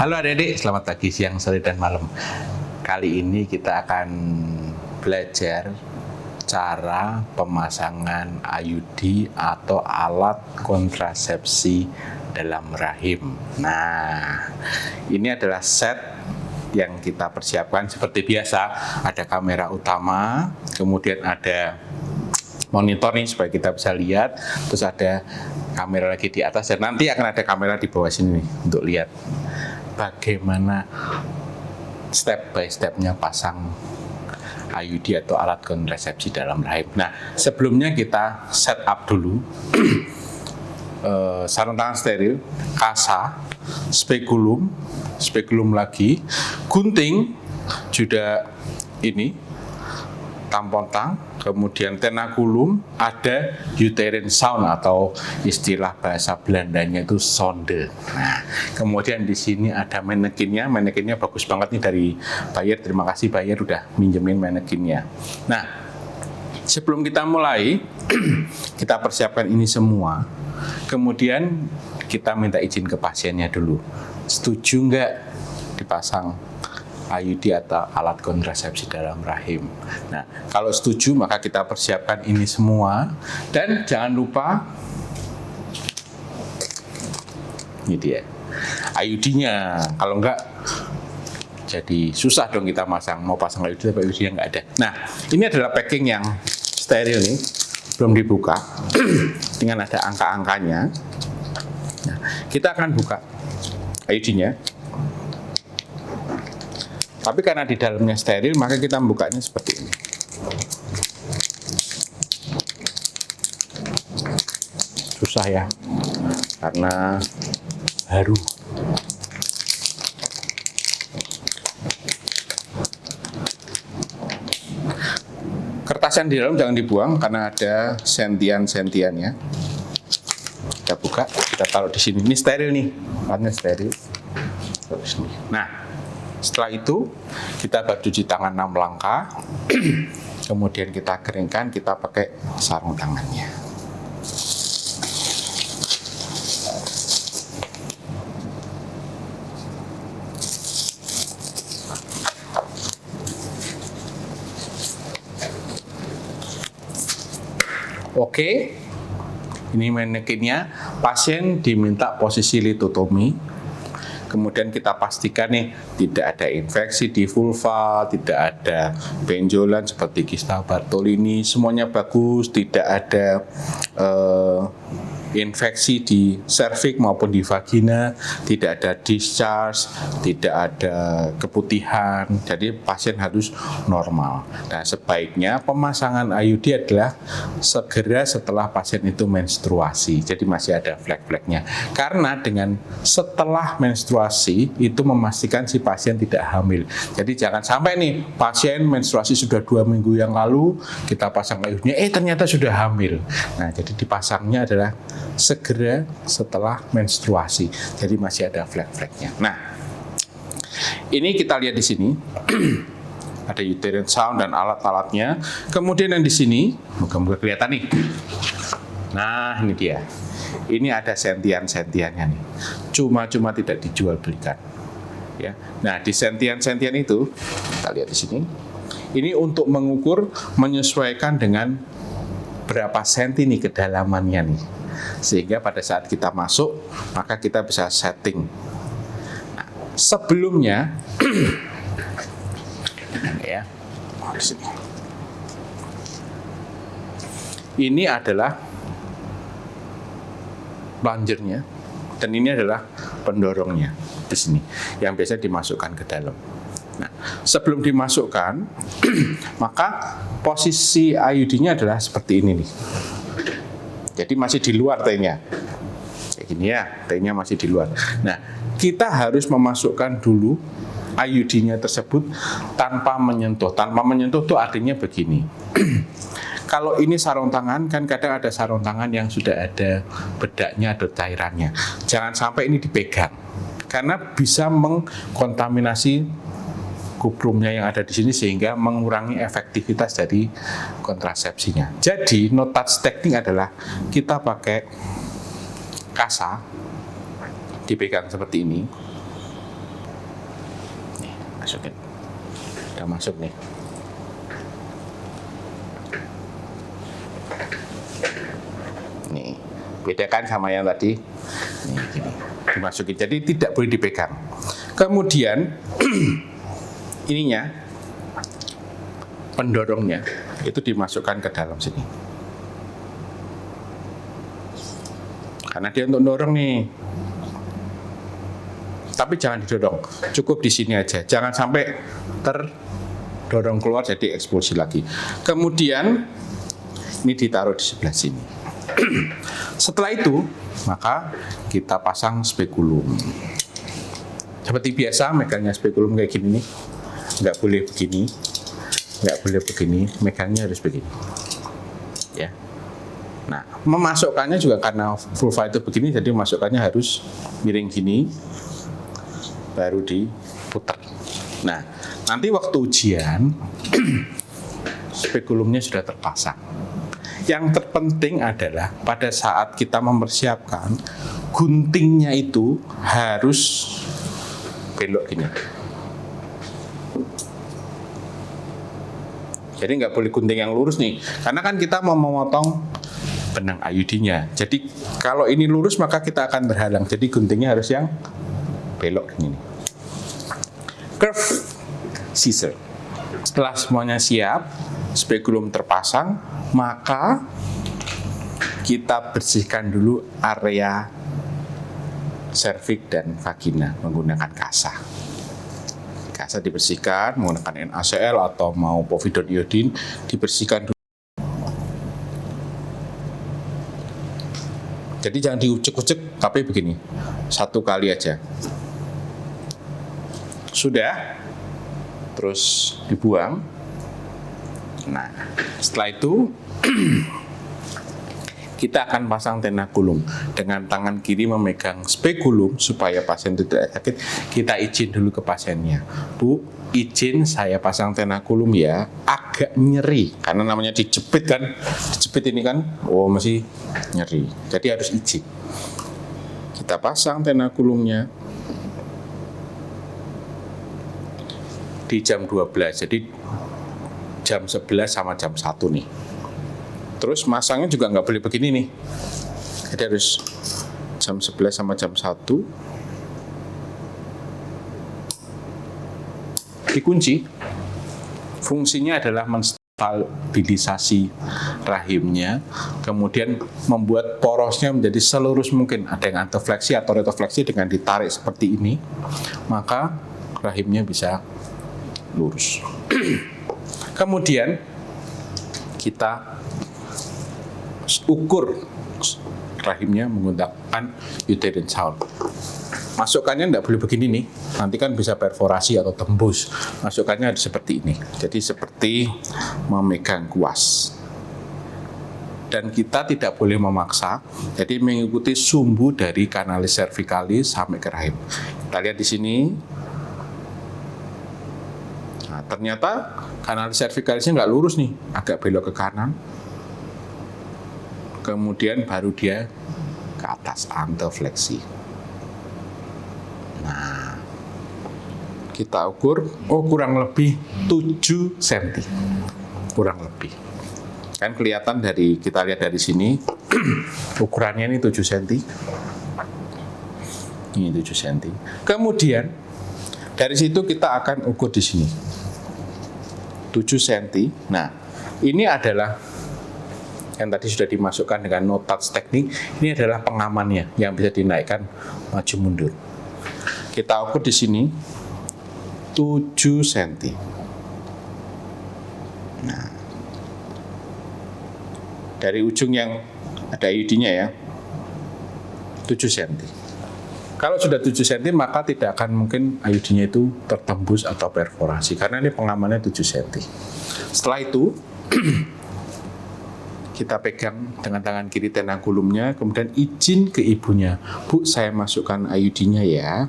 Halo adik-adik, selamat pagi, siang, sore, dan malam. Kali ini kita akan belajar cara pemasangan IUD atau alat kontrasepsi dalam rahim. Nah, ini adalah set yang kita persiapkan seperti biasa. Ada kamera utama, kemudian ada monitor nih supaya kita bisa lihat, terus ada kamera lagi di atas, dan nanti akan ada kamera di bawah sini nih, untuk lihat bagaimana step by stepnya pasang IUD atau alat kontrasepsi dalam rahim. Nah, sebelumnya kita set up dulu sarung tangan steril, kasa, spekulum lagi, gunting, juga ini tampon tang, kemudian tenakulum, ada uterine sound atau istilah bahasa Belandanya itu sonde. Nah, kemudian di sini ada manekinnya bagus banget nih dari Bayer. Terima kasih Bayer udah minjemin manekinnya. Nah, sebelum kita mulai, kita persiapkan ini semua. Kemudian kita minta izin ke pasiennya dulu. Setuju nggak dipasang IUD atau alat kontrasepsi dalam rahim? Nah, kalau setuju maka kita persiapkan ini semua, dan jangan lupa ini dia IUD-nya. Kalau enggak jadi susah dong kita mau pasang IUD tapi IUD-nya enggak ada. Nah, ini adalah packing yang steril nih, belum dibuka dengan ada angka-angkanya. Nah, kita akan buka IUD-nya. Tapi karena di dalamnya steril, maka kita membukanya seperti ini. Susah ya, karena haru. Kertas yang di dalam jangan dibuang karena ada sentian-sentiannya. Kita buka, kita taruh di sini. Ini steril nih, warnanya steril. Nah, setelah itu kita cuci tangan 6 langkah, kemudian kita keringkan, kita pakai sarung tangannya. Oke, ini manekinnya. Pasien diminta posisi litotomi. Kemudian kita pastikan nih tidak ada infeksi di vulva, tidak ada benjolan seperti kista Bartolini, semuanya bagus, tidak ada infeksi di serviks maupun di vagina, tidak ada discharge, tidak ada keputihan, jadi pasien harus normal. Nah, sebaiknya pemasangan IUD adalah segera setelah pasien itu menstruasi, jadi masih ada flek-fleknya. Karena dengan setelah menstruasi itu memastikan si pasien tidak hamil. Jadi jangan sampai nih pasien menstruasi sudah 2 minggu yang lalu, kita pasang IUD-nya, ternyata sudah hamil. Nah, jadi dipasangnya adalah segera setelah menstruasi, jadi masih ada flek-fleknya. Nah, ini kita lihat di sini ada uterine sound dan alat-alatnya. Kemudian yang di sini, moga-moga kelihatan nih. Nah, ini dia. Ini ada sentian-sentiannya nih. Cuma tidak dijual belikan. Ya. Nah, di sentian-sentian itu kita lihat di sini. Ini untuk mengukur, menyesuaikan dengan berapa senti nih kedalamannya nih. Sehingga pada saat kita masuk, maka kita bisa setting. Nah, sebelumnya, ya, ini adalah plungernya, dan ini adalah pendorongnya di sini, yang biasa dimasukkan ke dalam. Nah, sebelum dimasukkan, maka posisi IUD-nya adalah seperti ini nih. Jadi masih di luar T-nya. Kayak gini ya, T-nya masih di luar. Nah, kita harus memasukkan dulu IUD-nya tersebut tanpa menyentuh. Tanpa menyentuh itu artinya begini. Kalau ini sarung tangan, kan kadang ada sarung tangan yang sudah ada bedaknya atau cairannya. Jangan sampai ini dipegang, karena bisa mengkontaminasi kuprumnya yang ada di sini sehingga mengurangi efektivitas dari kontrasepsinya. Jadi, no touch technique adalah kita pakai kasa, dipegang seperti ini. Masukin. Udah masuk nih. Nih, bedakan sama yang tadi. Nih, gini. Dimasukin. Jadi tidak boleh dipegang. Kemudian ininya, pendorongnya itu dimasukkan ke dalam sini. Karena dia untuk dorong nih. Tapi jangan didorong, cukup di sini aja. Jangan sampai terdorong keluar jadi eksplosi lagi. Kemudian ini ditaruh di sebelah sini. Setelah itu, maka kita pasang spekulum. Seperti biasa, megangnya spekulum kayak gini nih. Nggak boleh begini, nggak boleh begini, megangnya harus begini. Ya. Nah, memasukkannya juga karena vulva itu begini, jadi memasukkannya harus miring gini, baru diputar. Nah, nanti waktu ujian, spekulumnya sudah terpasang. Yang terpenting adalah pada saat kita mempersiapkan, guntingnya itu harus belok gini. Jadi nggak boleh gunting yang lurus nih, karena kan kita mau memotong benang IUD-nya. Jadi kalau ini lurus maka kita akan terhalang. Jadi guntingnya harus yang belok gini. Curve scissor. Setelah semuanya siap, spekulum terpasang, maka kita bersihkan dulu area serviks dan vagina menggunakan kasa. Kasa dibersihkan menggunakan NaCl atau mau povidone iodine, dibersihkan dulu. Jadi jangan diucek-ucek, tapi begini, satu kali aja. Sudah, terus dibuang. Nah, setelah itu kita akan pasang tenakulum. Dengan tangan kiri memegang spekulum supaya pasien tidak sakit. Kita izin dulu ke pasiennya, Bu, izin saya pasang tenakulum ya, agak nyeri karena namanya dijepit kan, dijepit ini kan, oh masih nyeri. Jadi harus izin. Kita pasang tenakulumnya di jam 12, jadi jam 11 sama jam 1 nih. Terus masangnya juga nggak boleh begini nih, jadi harus jam 11 sama jam 1 dikunci. Fungsinya adalah menstabilisasi rahimnya, kemudian membuat porosnya menjadi selurus mungkin. Ada yang antofleksi atau retofleksi, dengan ditarik seperti ini, maka rahimnya bisa lurus. Kemudian kita ukur rahimnya menggunakan uterine sound. Masukkannya tidak boleh begini nih, nanti kan bisa perforasi atau tembus. Masukkannya seperti ini, jadi seperti memegang kuas. Dan kita tidak boleh memaksa, jadi mengikuti sumbu dari kanalis cervicalis sampai ke rahim. Kita lihat di sini. Nah, ternyata kanalis cervicalisnya nggak lurus nih, agak belok ke kanan. Kemudian baru dia ke atas, antofleksi. Nah, kita ukur, oh kurang lebih 7 cm. Kurang lebih. Kan kelihatan dari, kita lihat dari sini, ukurannya ini 7 cm. Ini 7 cm. Kemudian, dari situ kita akan ukur di sini. 7 cm. Nah, ini adalah yang tadi sudah dimasukkan dengan no touch teknik. Ini adalah pengamannya yang bisa dinaikkan maju mundur. Kita ukur di sini 7 cm. Nah, dari ujung yang ada IUD-nya ya, 7 cm. Kalau sudah 7 cm maka tidak akan mungkin IUD-nya itu tertembus atau perforasi, karena ini pengamannya 7 cm. Setelah itu kita pegang dengan tangan kiri tenakulumnya, kemudian izin ke ibunya, Bu, saya masukkan IUD-nya ya.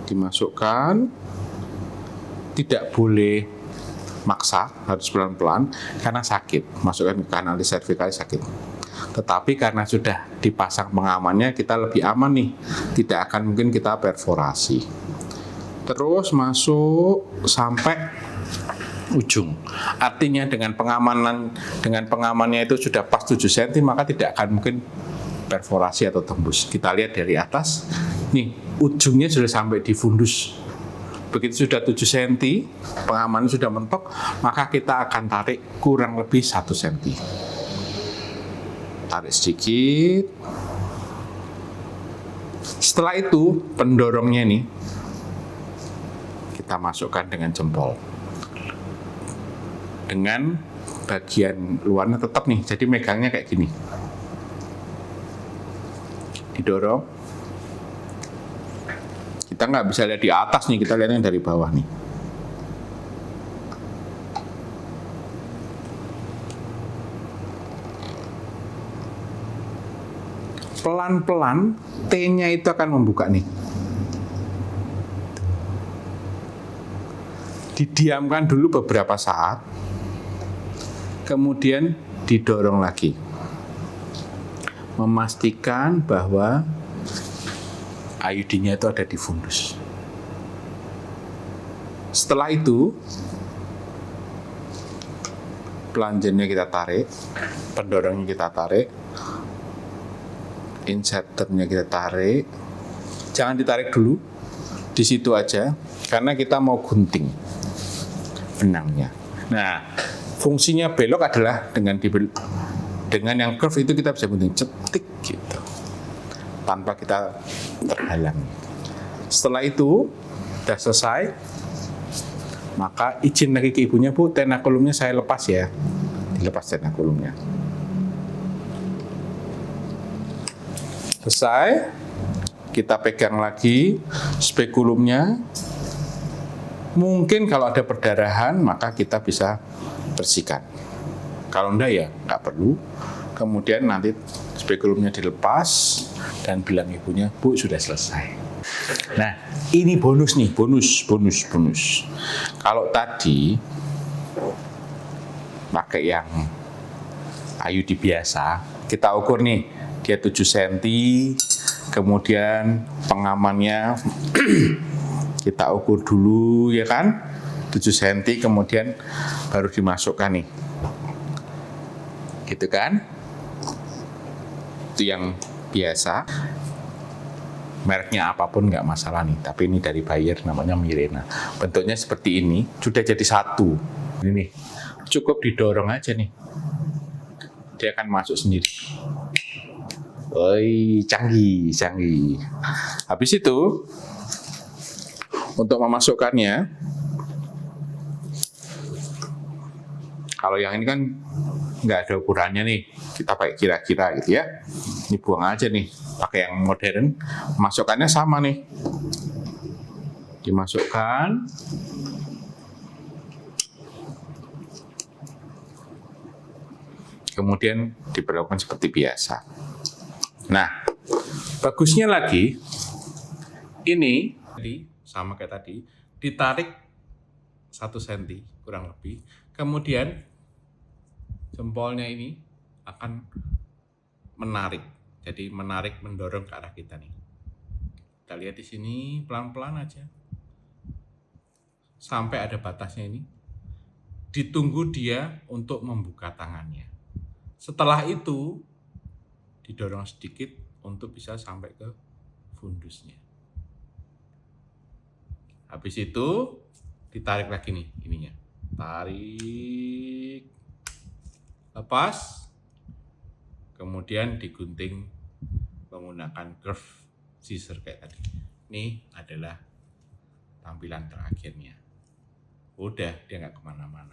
Dimasukkan, tidak boleh maksa, harus pelan-pelan karena sakit. Masukkan ke kanalis cervicalis sakit. Tetapi karena sudah dipasang pengamannya, kita lebih aman nih, tidak akan mungkin kita perforasi. terus masuk sampai ujung. Artinya dengan pengamannya itu sudah pas 7 cm, maka tidak akan mungkin perforasi atau tembus. Kita lihat dari atas, nih ujungnya sudah sampai di fundus. Begitu sudah 7 cm, pengaman sudah mentok, maka kita akan tarik kurang lebih 1 cm. Tarik sedikit. Setelah itu, pendorongnya nih, kita masukkan dengan jempol. Dengan bagian luarnya tetap nih, jadi megangnya kayak gini. Didorong. Kita nggak bisa lihat di atas nih, kita lihatnya dari bawah nih. Pelan-pelan T-nya itu akan membuka nih. Didiamkan dulu beberapa saat, kemudian didorong lagi. Memastikan bahwa IUD-nya itu ada di fundus. Setelah itu, plunger-nya kita tarik, pendorongnya kita tarik, inserternya kita tarik. Jangan ditarik dulu, di situ aja, karena kita mau gunting benangnya. Nah, fungsinya belok adalah dengan yang curve itu kita bisa gunting cetik gitu, tanpa kita terhalang. Setelah itu sudah selesai, maka izin lagi ke ibunya, Bu, tenakulumnya saya lepas ya. Dilepas tenakulumnya. Selesai, kita pegang lagi spekulumnya. Mungkin kalau ada perdarahan, maka kita bisa bersihkan. Kalau enggak ya nggak perlu. Kemudian nanti spekulumnya dilepas dan bilang ibunya, Bu, sudah selesai. Nah, ini bonus nih, bonus. Kalau tadi pakai yang IUD biasa, kita ukur nih, dia 7 cm, kemudian pengamannya kita ukur dulu ya kan, 7 cm, kemudian baru dimasukkan nih. Gitu kan? Itu yang biasa. Mereknya apapun nggak masalah nih, tapi ini dari Bayer namanya Mirena. Bentuknya seperti ini, sudah jadi satu. Ini nih, cukup didorong aja nih. Dia akan masuk sendiri. Woi, canggih. Habis itu, untuk memasukkannya, kalau yang ini kan nggak ada ukurannya nih, kita pakai kira-kira gitu ya. Ini buang aja nih, pakai yang modern. Masukkannya sama nih, dimasukkan. Kemudian diperlakukan seperti biasa. Nah, bagusnya lagi, ini sama kayak tadi, ditarik 1 cm kurang lebih, kemudian jempolnya ini akan menarik, jadi mendorong ke arah kita nih. Kita lihat di sini pelan-pelan aja, sampai ada batasnya ini. Ditunggu dia untuk membuka tangannya. Setelah itu, didorong sedikit untuk bisa sampai ke fundusnya. Habis itu ditarik lagi nih ininya. Tarik, lepas, kemudian digunting menggunakan curve scissor kayak tadi. Ini adalah tampilan terakhirnya. Udah, dia nggak kemana-mana.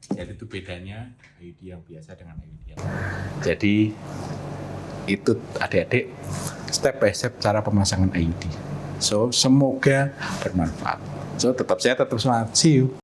Jadi itu bedanya IUD yang biasa dengan IUD yang lain. Jadi itu adik-adik step by step cara pemasangan IUD. So semoga bermanfaat. So tetap sehat, tetap semangat. See you.